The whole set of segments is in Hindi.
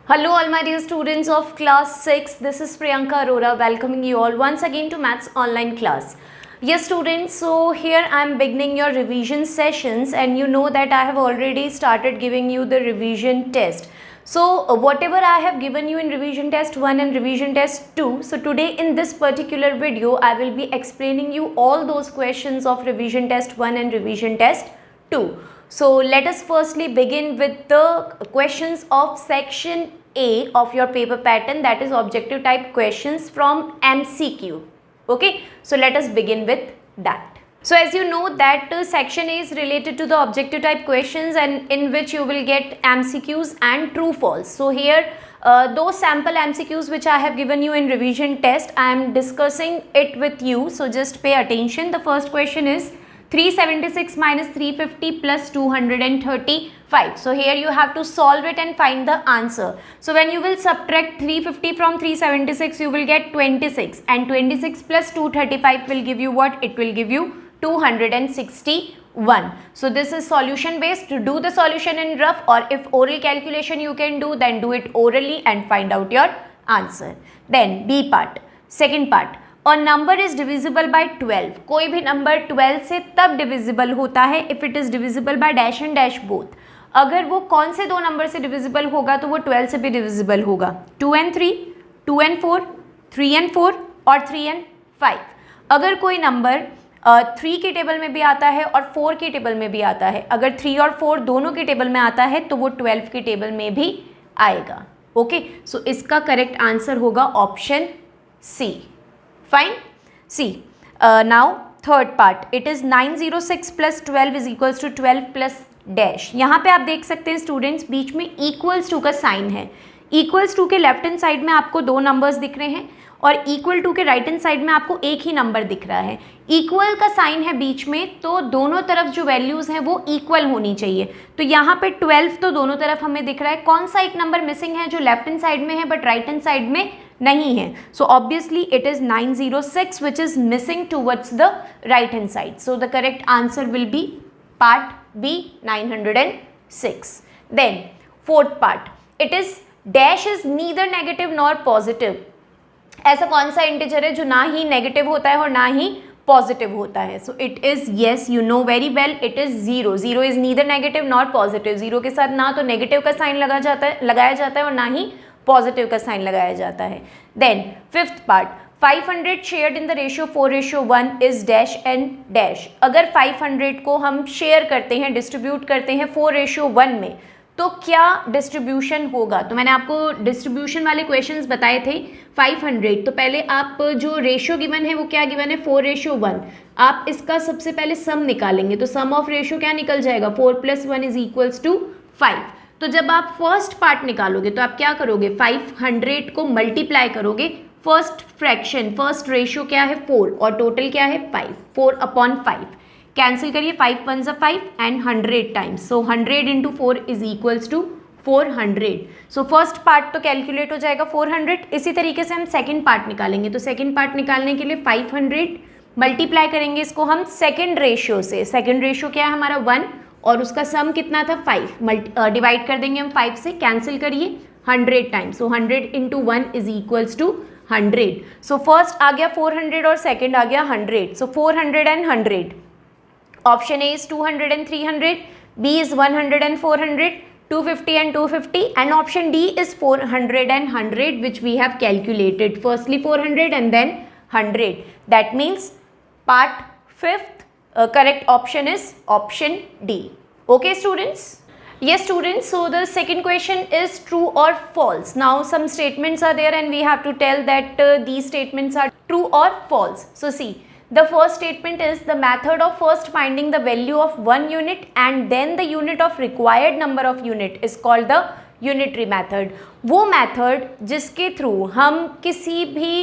Hello all my dear students of class 6, this is Priyanka Arora welcoming you all once again to Maths online class. Yes students, so here I am beginning your revision sessions and you know that I have already started giving you the revision test. So whatever I have given you in revision test 1 and revision test 2, so today in this particular video I will be explaining you all those questions of revision test 1 and revision test 2. So let us firstly begin with the questions of section A of your paper pattern, that is objective type questions from MCQ. Okay, so let us begin with that. So as you know that section A is related to the objective type questions and in which you will get MCQs and true false. So here those sample MCQs which I have given you in revision test, I am discussing it with you. So just pay attention. The first question is 376 minus 350 plus 235. So here you have to solve it and find the answer. So when you will subtract 350 from 376, you will get 26, and 26 plus 235 will give you what? It will give you 261. So this is solution based. To do the solution in rough, or if oral calculation you can do, then do it orally and find out your answer. Then B part, second part. और नंबर इज डिविजिबल बाय 12. कोई भी नंबर 12 से तब डिविजिबल होता है if it is divisible by dash and dash both. अगर वो कौन से दो नंबर से डिविजिबल होगा तो वो 12 से भी डिविजिबल होगा. 2 and 3, 2 and 4, 3 and 4 और 3 and 5. अगर कोई नंबर 3 के टेबल में भी आता है और 4 के टेबल में भी आता है, अगर 3 और 4 दोनों के टेबल में आता है तो वो 12 के टेबल में भी आएगा. ओके, सो इसका करेक्ट आंसर होगा option C. Fine. See, now third part. It is 906 plus 12 is equals to 12 plus dash. यहाँ पे आप देख सकते हैं स्टूडेंट्स, बीच में equals to का साइन है. equals to के लेफ्ट हैंड साइड में आपको दो नंबर्स दिख रहे हैं और इक्वल टू के राइट हैंड साइड में आपको एक ही नंबर दिख रहा है. इक्वल का साइन है बीच में, तो दोनों तरफ जो वैल्यूज हैं वो इक्वल होनी चाहिए. तो यहाँ पे 12 तो दोनों तरफ हमें दिख रहा है. कौन सा एक नंबर मिसिंग है जो लेफ्ट हैंड साइड में है बट राइट हैंड साइड में नहीं है? So obviously it is 906 which is missing towards the right hand side. So the correct answer will be part B, 906. Then fourth part, it is dash is neither negative nor positive. ऐसा कौन सा इंटीजर है जो ना ही नेगेटिव होता है और ना ही पॉजिटिव होता है? So it is, yes you know very well, it is zero. Zero is neither negative nor positive. Zero के साथ ना तो नेगेटिव का साइन लगाया जाता है और ना ही पॉजिटिव का साइन लगाया जाता है. Then fifth part, 500 shared in the ratio 4:1 is dash and dash. अगर 500 को हम शेयर करते हैं, डिस्ट्रीब्यूट करते हैं 4:1 में, तो क्या डिस्ट्रीब्यूशन होगा? तो मैंने आपको डिस्ट्रीब्यूशन वाले क्वेश्चंस बताए थे. 500, तो पहले आप जो रेशियो गिवन है वो क्या गिवन है? 4:1. आप इसका सबसे पहले सम निकालेंगे, तो सम ऑफ रेशियो क्या निकल जाएगा? 4 + 1 इज इक्वल्स टू 5. तो जब आप फर्स्ट पार्ट निकालोगे तो आप क्या करोगे? 500 को मल्टीप्लाई करोगे. फर्स्ट फ्रैक्शन, फर्स्ट रेशियो क्या है? 4 और टोटल क्या है? 5. 4/5. कैंसिल करिए, 5 1 = 5 and 100 times. So 100 × 4 is equals to 400. So first part तो कैलकुलेट हो जाएगा 400. इसी तरीके से हम सेकंड पार्ट निकालेंगे. तो सेकंड पार्ट निकालने के लिए 500 मल्टीप्लाई करेंगे इसको हम सेकंड रेशियो से. सेकंड रेशियो क्या है हमारा? 1, और उसका सम कितना था? 5. डिवाइड कर देंगे हम 5 से, कैंसिल करिए, 100 times. So 100 × 1 is equals to 100. So first आ गया 400 और सेकेंड आ गया 100. So 400 and 100. Option A is 200 and 300, B is 100 and 400, 250 and 250, and option D is 400 and 100, which we have calculated. Firstly 400 and then 100. That means part 5th correct option is option D. Okay students? Yes students, so the second question is true or false. Now some statements are there and we have to tell that these statements are true or false. So see, the first statement is the method of first finding the value of one unit and then the unit of required number of unit is called the unitary method. वो method जिसके थ्रू हम किसी भी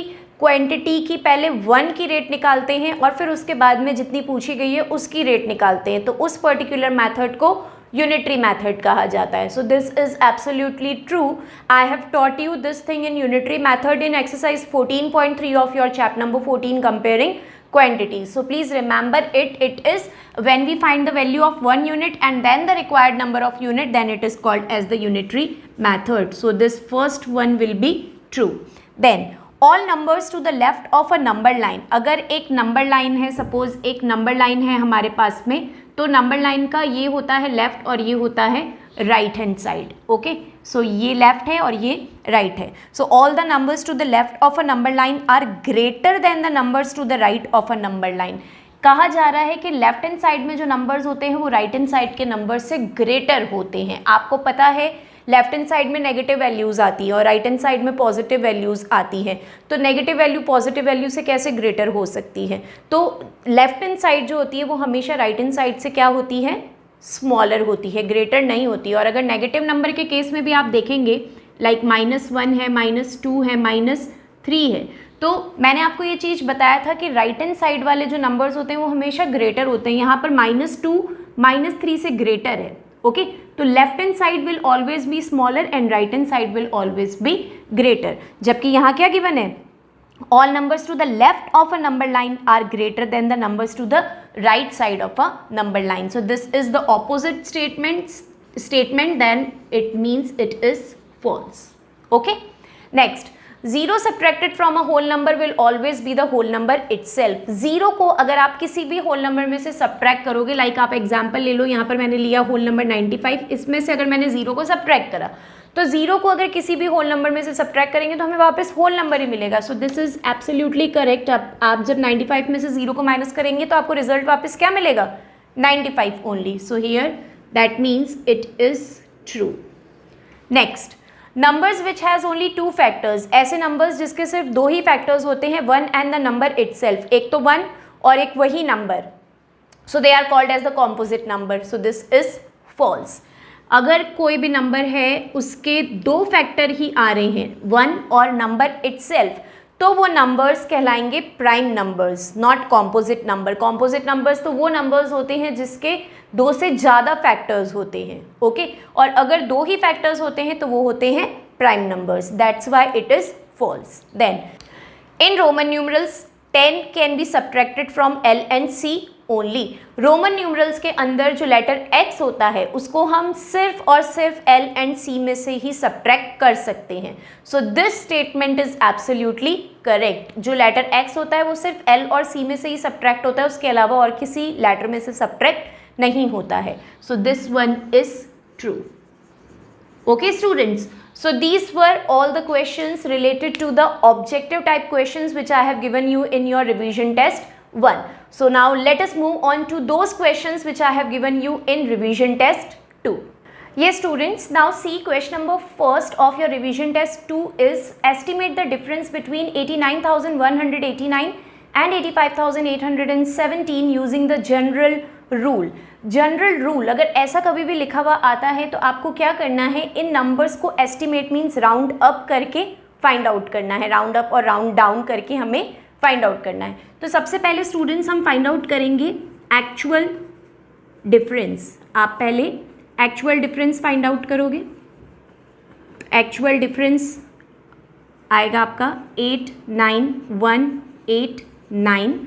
क्वांटिटी की पहले 1 की रेट निकालते हैं और फिर उसके बाद में जितनी पूछी गई है उसकी रेट निकालते हैं, तो उस पर्टिकुलर मेथड को यूनिटरी मेथड कहा जाता है. सो this is absolutely true. I have taught you this thing in unitary method in exercise 14.3 of your chapter number 14 comparing quantity. So please remember it. It is when we find the value of 1 unit and then the required number of unit, then it is called as the unitary method. So this first one will be true. Then all numbers to the left of a number line. अगर एक नंबर लाइन है, सपोज एक नंबर लाइन है हमारे पास में, तो नंबर लाइन का ये होता है लेफ्ट और ये होता है right hand side. Okay, so ये लेफ्ट है और ये राइट है. So all the numbers to the left of a number line are greater than the numbers to the right of a number line. कहा जा रहा है कि लेफ्ट हैंड साइड में जो नंबर्स होते हैं वो राइट हैंड साइड के नंबर से ग्रेटर होते हैं. आपको पता है लेफ्ट हैंड साइड में नेगेटिव वैल्यूज़ आती है और राइट हैंड साइड में पॉजिटिव वैल्यूज़ आती है. तो नेगेटिव वैल्यू पॉजिटिव वैल्यू से कैसे ग्रेटर हो सकती है? तो लेफ्ट हैंड साइड जो होती है वो हमेशा राइट हैंड साइड से क्या होती है? स्मॉलर होती है, ग्रेटर नहीं होती. और अगर नेगेटिव नंबर के केस में भी आप देखेंगे, लाइक -1 है, -2 है, -3 है, तो मैंने आपको ये चीज़ बताया था कि राइट हैंड साइड वाले जो नंबर्स होते हैं वो हमेशा ग्रेटर होते हैं. यहाँ पर -2 -3 से ग्रेटर है. ओके, तो left hand side will always be smaller and right hand side will always be greater. जबकि यहाँ क्या गिवन है? all numbers to the left of a number line are greater than the numbers to the right side of a number line. So this is the opposite statement, then it means it is false. Okay, next, 0 subtracted from a whole number will always be the whole number itself. 0 को अगर आप किसी भी whole number में से subtract करोगे, like आप example ले लो, यहाँ पर मैंने लिया whole number 95, इसमें से अगर मैंने 0 को subtract करा, तो 0 को अगर किसी भी होल नंबर में से सब्ट्रैक्ट करेंगे तो हमें वापस होल नंबर ही मिलेगा. सो दिस इज एब्सोल्युटली करेक्ट. आप जब 95 में से 0 को माइनस करेंगे तो आपको रिजल्ट वापस क्या मिलेगा? 95 only. So here that means it is true. Next, numbers which has only 2 factors. ऐसे नंबर्स जिसके सिर्फ 2 ही फैक्टर्स होते हैं, 1 एंड द नंबर इटसेल्फ. एक तो 1 और एक वही number. So they are called as the composite number. So this is false. अगर कोई भी नंबर है उसके 2 फैक्टर ही आ रहे हैं, 1 और नंबर इटसेल्फ, तो वो नंबर्स कहलाएंगे prime numbers, not composite number. Composite numbers तो वो नंबर्स होते हैं जिसके 2 से ज़्यादा फैक्टर्स होते हैं. ओके, और अगर 2 ही फैक्टर्स होते हैं तो वो होते हैं prime numbers. That's why it is false. Then in Roman numerals 10 can be subtracted from L and C only. Roman numerals के अंदर जो लेटर x होता है उसको हम सिर्फ और सिर्फ L and C में से ही सब्ट्रैक्ट कर सकते हैं. So this statement is absolutely correct. जो लेटर x होता है वो सिर्फ L और C में से ही सब्ट्रैक्ट होता है, उसके अलावा और किसी लेटर में से सब्ट्रैक्ट नहीं होता है. So this one is true. Okay students, so these were all the questions related to the objective type questions which I have given you in your revision test 1. So now let us move on to those questions which I have given you in revision test 2. Yes students, now see question number first of your revision test 2 is estimate the difference between 89,189 and 85,817 using the general rule. General rule अगर ऐसा कभी भी लिखा हुआ आता है तो आपको क्या करना है? इन नंबर्स को एस्टिमेट मीन्स राउंड अप करके फाइंड आउट करना है. राउंड अप और राउंड डाउन करके हमें फाइंड आउट करना है. तो सबसे पहले स्टूडेंट्स हम फाइंड आउट करेंगे एक्चुअल डिफरेंस. आप पहले एक्चुअल डिफरेंस फाइंड आउट करोगे. एक्चुअल डिफरेंस आएगा आपका 89189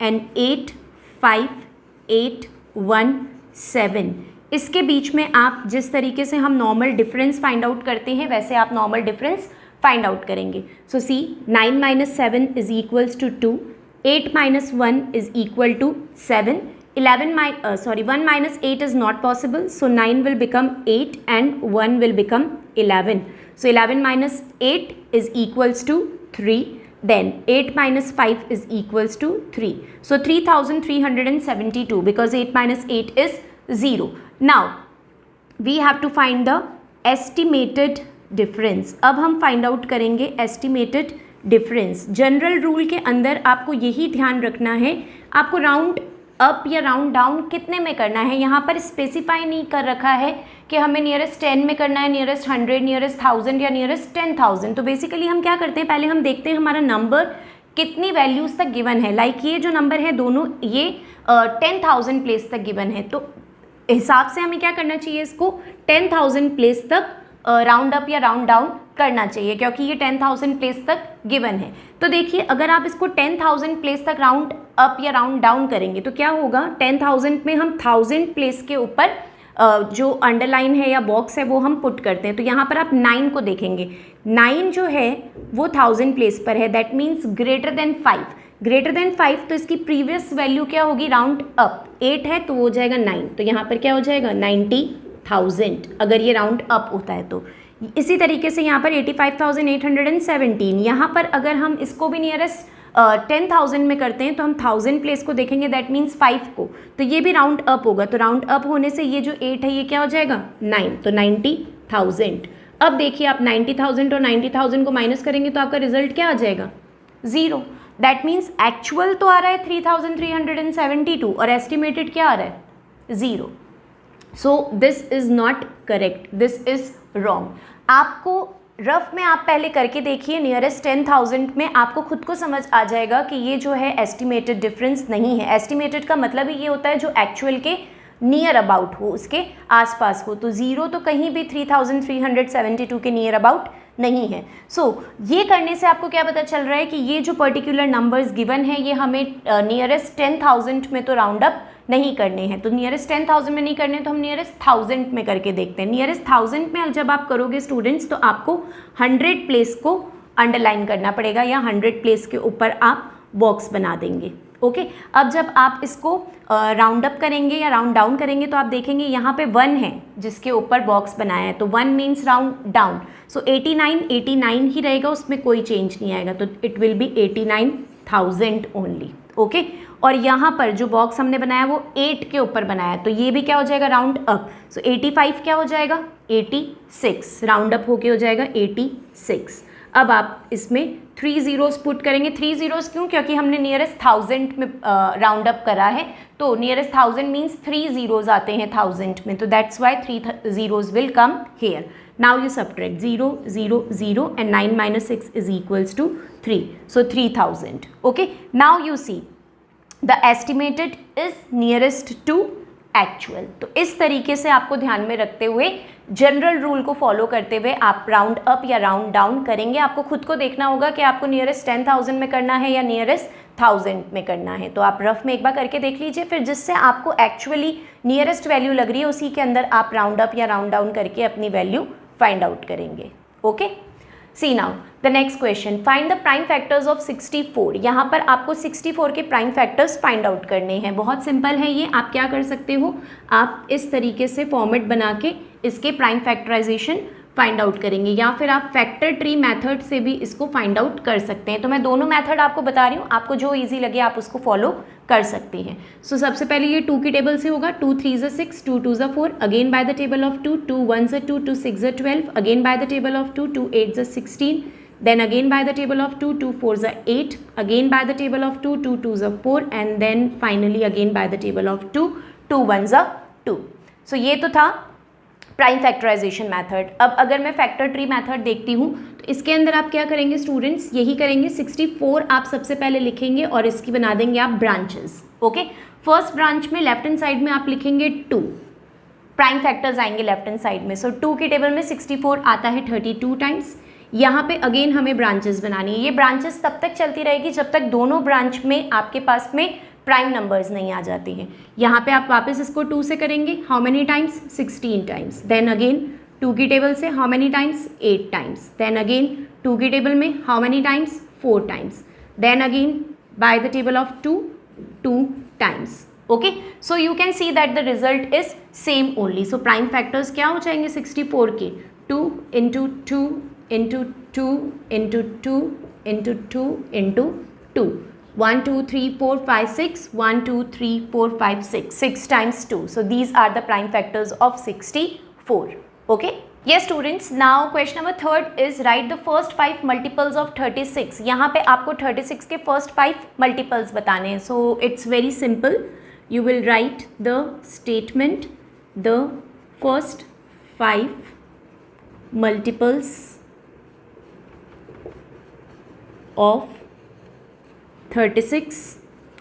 एंड 85817. इसके बीच में आप जिस तरीके से हम नॉर्मल डिफरेंस फाइंड आउट करते हैं वैसे आप नॉर्मल डिफरेंस फाइंड आउट करेंगे. So see 9 - 7 is equals to 2, 8 - 1 is equal to 7, 1 - 8 is not possible, so 9 will become 8 and 1 will become 11. So 11 - 8 is equals to 3. Then 8 - 5 is equals to 3. So 3372 because 8 - 8 is 0. Now we have to find the estimated difference. अब हम find out करेंगे estimated difference. जनरल रूल के अंदर आपको यही ध्यान रखना है, आपको राउंड अप या राउंड डाउन कितने में करना है. यहाँ पर स्पेसिफाई नहीं कर रखा है कि हमें नियरेस्ट 10 में करना है, नियरेस्ट 100, नियरेस्ट 1000 या नियरेस्ट 10,000. तो बेसिकली हम क्या करते हैं, पहले हम देखते हैं हमारा नंबर कितनी वैल्यूज़ तक गिवन है. लाइक ये जो नंबर है दोनों ये 10,000 प्लेस तक गिवन है, तो हिसाब से हमें क्या करना चाहिए, इसको 10,000 प्लेस तक राउंड अप या राउंड डाउन करना चाहिए, क्योंकि ये 10,000 प्लेस तक गिवन है। तो देखिए अगर आप इसको 10,000 प्लेस तक राउंड अप या राउंड डाउन करेंगे तो क्या होगा, 10,000 में हम 1000 प्लेस के ऊपर जो अंडरलाइन है या बॉक्स है वो हम पुट करते हैं। तो यहाँ पर आप 9 को देखेंगे, 9 जो है वो 1000 प्लेस पर है, that means greater than 5। Greater than 5 तो इसकी प्रीवियस वैल्यू क्या होगी, राउंड अप। 8 है तो वो हो जाएगा 9, तो यहाँ पर क्या हो जाएगा 90,000 अगर ये राउंड अप होता है तो। इसी तरीके से यहाँ पर 85,817, यहाँ पर अगर हम इसको भी नियरेस्ट 10,000 में करते हैं तो हम 1000 प्लेस को देखेंगे, दैट मीन्स 5 को, तो ये भी राउंड अप होगा। तो राउंड अप होने से ये जो 8 है ये क्या हो जाएगा 9, तो 90,000। अब देखिए आप 90,000 और 90,000 को माइनस करेंगे तो आपका रिजल्ट क्या आ जाएगा, 0। दैट मीन्स एक्चुअल तो आ रहा है 3,372 और एस्टिमेटेड क्या आ रहा है, 0। So this is not correct, this is wrong. आपको रफ में आप पहले करके देखिए, नियरेस्ट 10,000 में आपको खुद को समझ आ जाएगा कि ये जो है एस्टिमेटेड डिफरेंस नहीं है। एस्टिमेटेड का मतलब ही ये होता है जो एक्चुअल के नियर अबाउट हो, उसके आसपास हो। तो 0 तो कहीं भी 3,372 के नियर अबाउट नहीं है। सो ये करने से आपको क्या पता चल रहा है कि ये जो पर्टिकुलर नंबर्स गिवन है ये हमें नियरेस्ट 10,000 में तो राउंड अप नहीं करने हैं। तो नियरेस्ट 10,000 में नहीं करने तो हम नियरेस्ट 1000 में करके देखते हैं। नियरेस्ट 1000 में जब आप करोगे स्टूडेंट्स तो आपको 100 प्लेस को अंडरलाइन करना पड़ेगा या 100 प्लेस के ऊपर आप बॉक्स बना देंगे। ओके, अब जब आप इसको राउंड अप करेंगे या राउंड डाउन करेंगे तो आप देखेंगे यहाँ पे 1 है जिसके ऊपर बॉक्स बनाया है, तो 1 मीन्स राउंड डाउन। सो 89 ही रहेगा, उसमें कोई चेंज नहीं आएगा, तो it will be 89,000 only. Okay, और यहाँ पर जो बॉक्स हमने बनाया वो 8 के ऊपर बनाया है, तो ये भी क्या हो जाएगा राउंड अप। सो 85 क्या हो जाएगा 86, राउंड अप होके हो जाएगा 86। अब आप इसमें 3 zeros पुट करेंगे। 3 zeros क्यों, क्योंकि हमने नियरेस्ट 1000 में राउंड अप करा है, तो नियरेस्ट 1000 मीन्स 3 zeros आते हैं 1000 में, तो that's why 3 zeros will come here. Now you subtract 0 0 0 and 9 minus 6 is equals to 3, so 3,000. Okay, now you see the estimated is nearest to actual. तो इस तरीके से आपको ध्यान में रखते हुए जनरल रूल को फॉलो करते हुए आप राउंड अप या राउंड डाउन करेंगे। आपको खुद को देखना होगा कि आपको नियरेस्ट 10,000 में करना है या नियरेस्ट 1000 में करना है। तो आप रफ में एक बार करके देख लीजिए, फिर जिससे आपको एक्चुअली नियरेस्ट वैल्यू लग रही है उसी के अंदर आप राउंड अप या राउंड डाउन करके अपनी वैल्यू फाइंड आउट करेंगे। Okay, see now the next question, find the prime factors of 64। यहाँ पर आपको 64 के प्राइम फैक्टर्स फाइंड आउट करने हैं। बहुत सिंपल है ये, आप क्या कर सकते हो, आप इस तरीके से फॉर्मेट बना के इसके प्राइम फैक्टराइजेशन फाइंड आउट करेंगे, या फिर आप फैक्टर ट्री मेथड से भी इसको फाइंड आउट कर सकते हैं। तो मैं दोनों मेथड आपको बता रही हूँ, आपको जो ईजी लगे आप उसको फॉलो कर सकते हैं। सो सबसे पहले ये 2 की टेबल से होगा, 2 3 6, 2 2 4, again by the table of 2, 2 1 2, 2 6 12, again by the table of 2, 2 8 16, then again by the table of 2, 2 4 8, again by the table of 2, 2 2 4, and then finally again by the table of 2, 2 1 2. So ये तो था प्राइम फैक्टराइजेशन मेथड। अब अगर मैं फैक्टर ट्री मेथड देखती हूँ तो इसके अंदर आप क्या करेंगे स्टूडेंट्स, यही करेंगे। 64 आप सबसे पहले लिखेंगे और इसकी बना देंगे आप ब्रांचेस। ओके, फर्स्ट ब्रांच में लेफ्ट हैंड साइड में आप लिखेंगे 2, प्राइम फैक्टर्स आएंगे लेफ्ट हैंड साइड में। सो 2 की टेबल में 64 आता है 32 टाइम्स। यहाँ पे अगेन हमें ब्रांचेस बनानी है। ये ब्रांचेस तब तक चलती रहेगी जब तक दोनों ब्रांच में आपके पास में प्राइम नंबर्स नहीं आ जाती हैं। यहाँ पे आप वापस इसको 2 से करेंगे, how many times 16 times. Then again 2 की टेबल से how many times 8 times. Then again 2 की टेबल में how many times 4 times. Then again by the table of 2 2 times. Okay, so you can see that the result is same only. So prime factors क्या हो जाएंगे 64 के, 2 into 2 into 2 into 2 into 2 into 2, 1 2 3 4 5 6, 1 2 3 4 5 6, 6 times 2. So these are the prime factors of 64. Okay? Yes students, now question number 3 is write the first 5 multiples of 36. यहाँ पे आपको 36 के first 5 multiples बताने हैं. So it's very simple. You will write the statement, the first 5 multiples of 36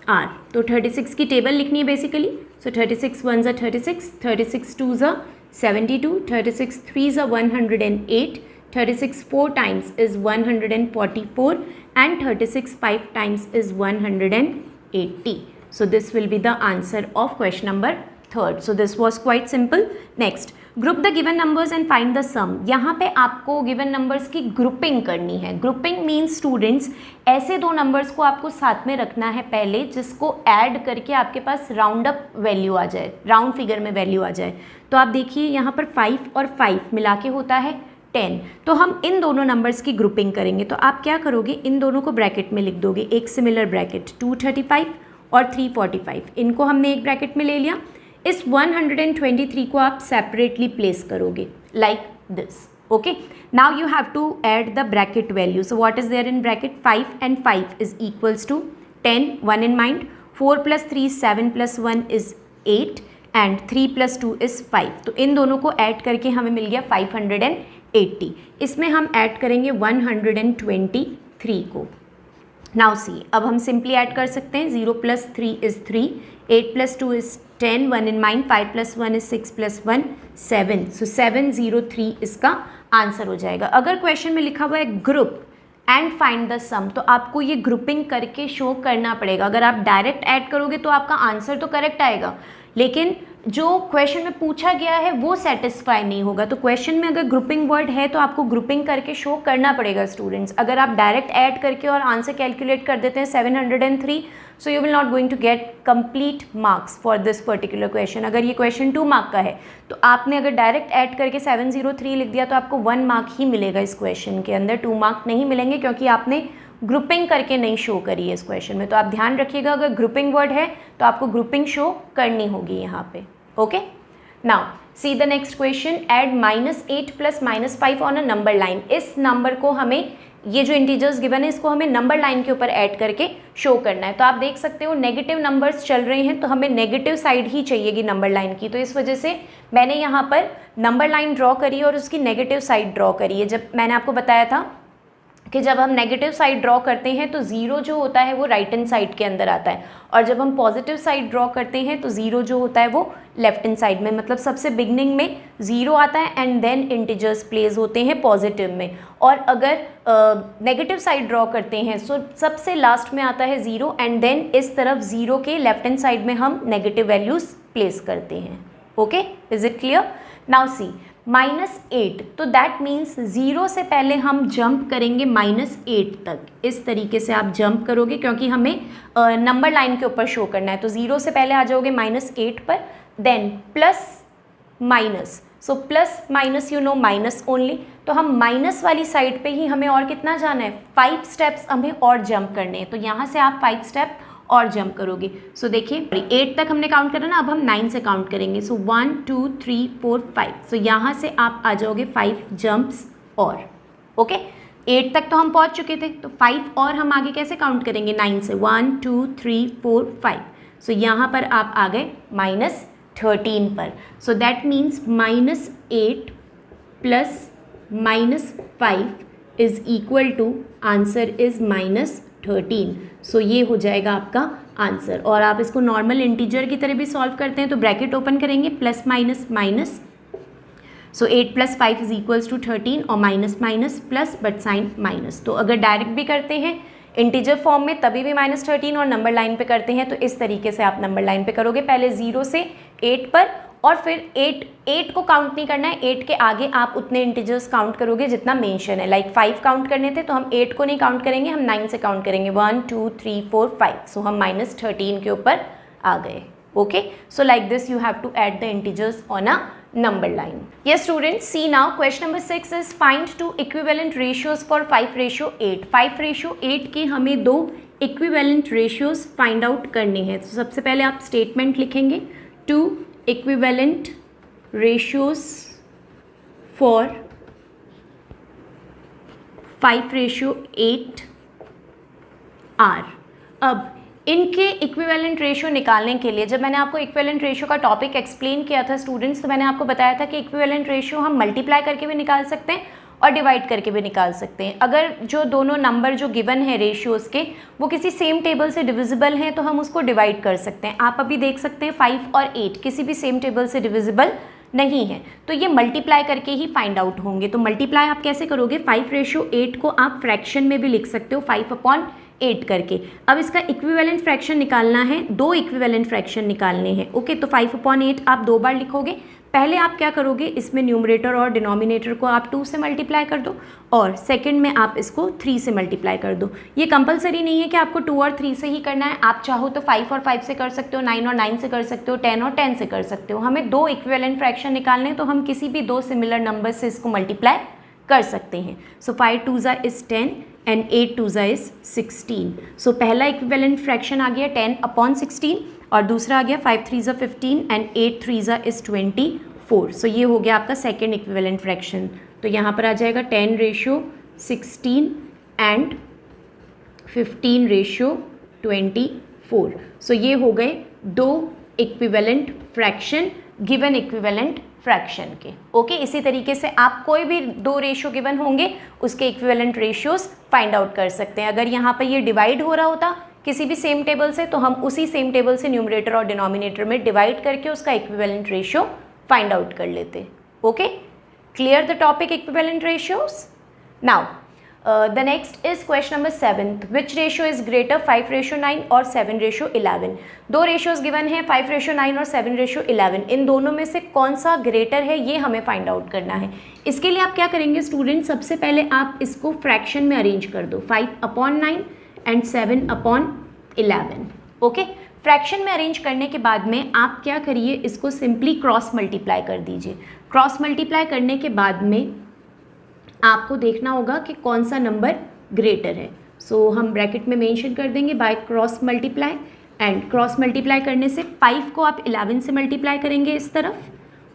are, तो 36 की टेबल लिखनी है basically. So 36 1 36, 36 2 2 72, 36 3s are 108, 36 4 times is 144 and 36 5 times is 180. So this will be the answer of question number 3rd. So this was quite simple. Next, group the given numbers and find the sum. यहाँ पे आपको given numbers की grouping करनी है. Grouping means students ऐसे दो numbers को आपको साथ में रखना है पहले जिसको add करके आपके पास round up value आ जाए, round figure में value आ जाए. तो आप देखिए यहाँ पर 5 और 5 मिला के होता है 10. तो हम इन दोनों नंबर्स की ग्रुपिंग करेंगे. तो आप क्या करोगे, इन दोनों को ब्रैकेट में लिख दोगे, एक सिमिलर ब्रैकेट 235 और 345, इनको हमने एक ब्रैकेट में ले लिया. इस 123 को आप सेपरेटली प्लेस करोगे like this. Okay, now you have to add the bracket value. So what is there in bracket? 5 and 5 is equals to 10. 1 in mind. 4 + 3 7 + 1 is 8 and 3 + 2 is 5. तो इन दोनों को ऐड करके हमें मिल गया 580. इसमें हम ऐड करेंगे 123 को. नाउ सी, अब हम सिंपली ऐड कर सकते हैं. 0 + 3 is 3, 8 + 2 is 10, 1 in mind. 5 + 1 is 6 + 1 7. सो 703 इसका आंसर हो जाएगा. अगर क्वेश्चन में लिखा हुआ है ग्रुप एंड फाइंड द सम, तो आपको ये ग्रुपिंग करके शो करना पड़ेगा. अगर आप डायरेक्ट ऐड करोगे तो आपका आंसर तो करेक्ट आएगा, लेकिन जो क्वेश्चन में पूछा गया है वो सेटिस्फाई नहीं होगा. तो क्वेश्चन में अगर ग्रुपिंग वर्ड है तो आपको ग्रुपिंग करके शो करना पड़ेगा स्टूडेंट्स. अगर आप डायरेक्ट ऐड करके और आंसर कैलकुलेट कर देते हैं 703, so you will not going to get complete marks for this particular question. अगर ये क्वेश्चन 2 मार्क का है तो आपने अगर डायरेक्ट ऐड करके 703 लिख दिया तो आपको 1 मार्क ही मिलेगा इस क्वेश्चन के अंदर, 2 मार्क नहीं मिलेंगे, क्योंकि आपने ग्रुपिंग करके नहीं शो करी है इस क्वेश्चन में. तो आप ध्यान रखिएगा, अगर ग्रुपिंग वर्ड है तो आपको ग्रुपिंग शो करनी होगी यहाँ पे. Okay, now see the next question. Add -8 + -5 on a number line. इस नंबर को हमें, ये जो इंटीजर्स गिवन है इसको हमें नंबर लाइन के ऊपर ऐड करके शो करना है. तो आप देख सकते हो नेगेटिव नंबर्स चल रहे हैं तो हमें नेगेटिव साइड ही चाहिएगी नंबर लाइन की. तो इस वजह से मैंने यहाँ पर नंबर लाइन ड्रॉ करी और उसकी नेगेटिव साइड ड्रॉ करी है. जब मैंने आपको बताया था कि जब हम नेगेटिव साइड ड्रॉ करते हैं तो 0 जो होता है वो राइट हैंड साइड के अंदर आता है, और जब हम पॉजिटिव साइड ड्रॉ करते हैं तो 0 जो होता है वो लेफ्ट हैंड साइड में, मतलब सबसे बिगनिंग में 0 आता है एंड देन इंटीजर्स प्लेस होते हैं पॉजिटिव में. और अगर नेगेटिव साइड ड्रॉ करते हैं सो सबसे लास्ट में आता है 0 एंड देन इस तरफ 0 के लेफ्ट हैंड साइड में हम नेगेटिव वैल्यूज़ प्लेस करते हैं. Okay, is it clear? Now see, -8, तो दैट मीन्स 0 से पहले हम जंप करेंगे -8 तक. इस तरीके से आप जंप करोगे क्योंकि हमें नंबर लाइन के ऊपर शो करना है. तो 0 से पहले आ जाओगे -8 पर, then plus minus. So plus minus you know minus only. तो हम माइनस वाली साइड पे ही हमें और कितना जाना है, 5 स्टेप्स हमें और जंप करने हैं. तो यहाँ से आप 5 स्टेप और जंप करोगे. सो देखिए 8 तक हमने काउंट करा ना, अब हम 9 से काउंट करेंगे. सो 1 2 3 4 5. सो यहाँ से आप आ जाओगे 5 जंप्स और. ओके, 8 तक तो हम पहुँच चुके थे, तो 5 और हम आगे कैसे काउंट करेंगे 9 से. 1 2 3 4 5. सो यहाँ पर आप आ गए -13 पर. So that means -8 + -5 is equal to, answer is -13. सो ये हो जाएगा आपका आंसर. और आप इसको नॉर्मल इंटीजर की तरह भी सॉल्व करते हैं तो ब्रैकेट ओपन करेंगे, plus minus minus. So 8 + 5 is equals to 13 और minus minus plus but sign minus. तो अगर डायरेक्ट भी करते हैं इंटीजर फॉर्म में तभी भी -13, और नंबर लाइन पे करते हैं तो इस तरीके से आप नंबर लाइन पे करोगे. पहले 0 से 8 पर और फिर 8 को काउंट नहीं करना है, 8 के आगे आप उतने इंटीजर्स काउंट करोगे जितना मेंशन है. लाइक 5 काउंट करने थे तो हम 8 को नहीं काउंट करेंगे, हम 9 से काउंट करेंगे. 1 2 3 4 5. सो हम -13 के ऊपर आ गए. Okay, so like this you have to add the integers on a number line. Yes students, see now question number 6 is find two equivalent ratios for 5:8. 5:8 के हमें दो equivalent ratios find out करने हैं. तो सबसे पहले आप statement लिखेंगे, two equivalent ratios for 5:8 are. अब इनके इक्विवेलेंट रेशियो निकालने के लिए, जब मैंने आपको इक्विवेलेंट रेशियो का टॉपिक एक्सप्लेन किया था स्टूडेंट्स, तो मैंने आपको बताया था कि इक्विवेलेंट रेशियो हम मल्टीप्लाई करके भी निकाल सकते हैं और डिवाइड करके भी निकाल सकते हैं. अगर जो दोनों नंबर जो गिवन है रेशियोज के वो किसी सेम टेबल से डिविजिबल हैं तो हम उसको डिवाइड कर सकते हैं. आप अभी देख सकते हैं 5 और 8 किसी भी सेम टेबल से डिविजिबल नहीं है, तो ये मल्टीप्लाई करके ही फाइंड आउट होंगे। तो मल्टीप्लाई आप कैसे करोगे, 5/8 को आप फ्रैक्शन में भी लिख सकते हो 5/8 करके। अब इसका इक्विवेलेंट फ्रैक्शन निकालना है, 2 इक्विवेलेंट फ्रैक्शन निकालने हैं। ओके, तो 5/8 आप 2 बार लिखोगे। पहले आप क्या करोगे, इसमें न्यूमरेटर और डिनोमिनेटर को आप 2 से मल्टीप्लाई कर दो और सेकंड में आप इसको 3 से मल्टीप्लाई कर दो। ये कंपलसरी नहीं है कि आपको 2 और 3 से ही करना है, आप चाहो तो 5 और 5 से कर सकते हो, 9 और 9 से कर सकते हो, 10 और 10 से कर सकते हो। हमें 2 इक्विवेलेंट फ्रैक्शन निकालने हैं, तो हम किसी भी 2 सिमिलर नंबर से इसको मल्टीप्लाई कर सकते हैं। सो 5 2 इज 10 एंड 8 2 इज 16। सो पहला इक्विवेलेंट फ्रैक्शन आ गया 10/16 और दूसरा आ गया 5 3 15 एंड 8 3 इज 24। सो ये हो गया आपका सेकेंड इक्विवेलेंट फ्रैक्शन। तो यहाँ पर आ जाएगा 10/16 एंड 15/24। सो ये हो गए 2 equivalent fraction given equivalent fraction के। ओके, इसी तरीके से आप कोई भी 2 रेशियो गिवन होंगे उसके इक्विवेलेंट रेशियोज फाइंड आउट कर सकते हैं। अगर यहाँ पर ये डिवाइड हो रहा होता किसी भी सेम टेबल से, तो हम उसी सेम टेबल से न्यूमरेटर और डिनोमिनेटर में डिवाइड करके उसका इक्विवेलेंट रेशियो फाइंड आउट कर लेते। Okay, clear the topic equivalent ratios. Now the next is question number 7, which ratio is greater 5/9 और 7/11। 2 रेशियोज गिवन है 5/9 और 7/11। इन दोनों में से कौन सा ग्रेटर है ये हमें फाइंड आउट करना है। इसके लिए आप क्या करेंगे स्टूडेंट, सबसे पहले आप इसको फ्रैक्शन में अरेंज कर दो, 5/9 एंड 7/11। ओके, फ्रैक्शन में अरेंज करने के बाद में आप क्या करिए, इसको सिंपली क्रॉस मल्टीप्लाई कर दीजिए। क्रॉस मल्टीप्लाई करने के बाद में आपको देखना होगा कि कौन सा नंबर ग्रेटर है। सो हम ब्रैकेट में मेंशन कर देंगे by cross multiply, and cross multiply करने से 5 को आप 11 से मल्टीप्लाई करेंगे इस तरफ,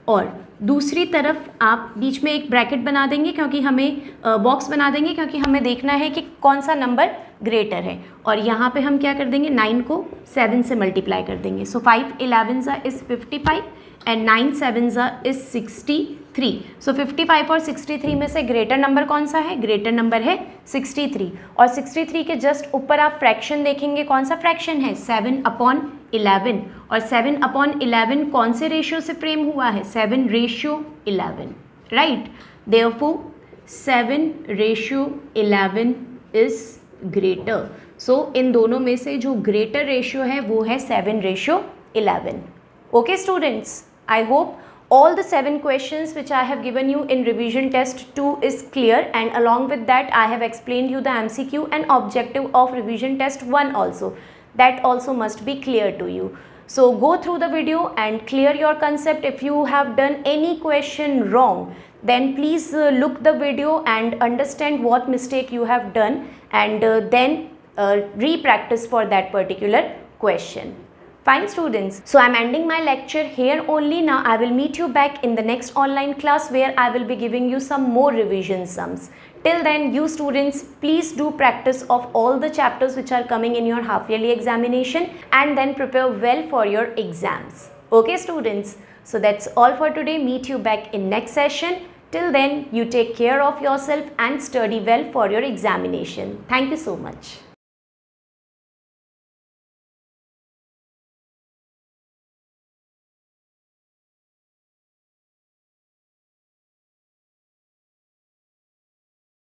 और दूसरी तरफ आप बीच में एक ब्रैकेट बना देंगे, क्योंकि हमें बॉक्स बना देंगे क्योंकि हमें देखना है कि कौन सा नंबर ग्रेटर है। और यहाँ पे हम क्या कर देंगे, 9 को 7 से मल्टीप्लाई कर देंगे। सो 5 11 इज 55 एंड 9 7 इज 63। सो 55 और 63 में से ग्रेटर नंबर कौन सा है, ग्रेटर नंबर है 63। और 63 के जस्ट ऊपर आप फ्रैक्शन देखेंगे, कौन सा फ्रैक्शन है, 7/11। और 7/11 कौन से रेशियो से फ्रेम हुआ है, 7/11, right. Therefore 7/11 is greater. So इन दोनों में से जो ग्रेटर रेशियो है वो है 7/11। Okay students, I hope all the 7 questions which I have given you in revision test 2 is clear, and along with that I have explained you the MCQ and objective of revision test 1 also. That also must be clear to you. So go through the video and clear your concept. If you have done any question wrong, then please look the video and understand what mistake you have done, and then re-practice for that particular question. Fine students, so I'm ending my lecture here only. Now I will meet you back in the next online class where I will be giving you some more revision sums. Till then, you students, please do practice of all the chapters which are coming in your half yearly examination, and then prepare well for your exams. Okay students, so that's all for today. Meet you back in next session. Till then, you take care of yourself and study well for your examination. Thank you so much.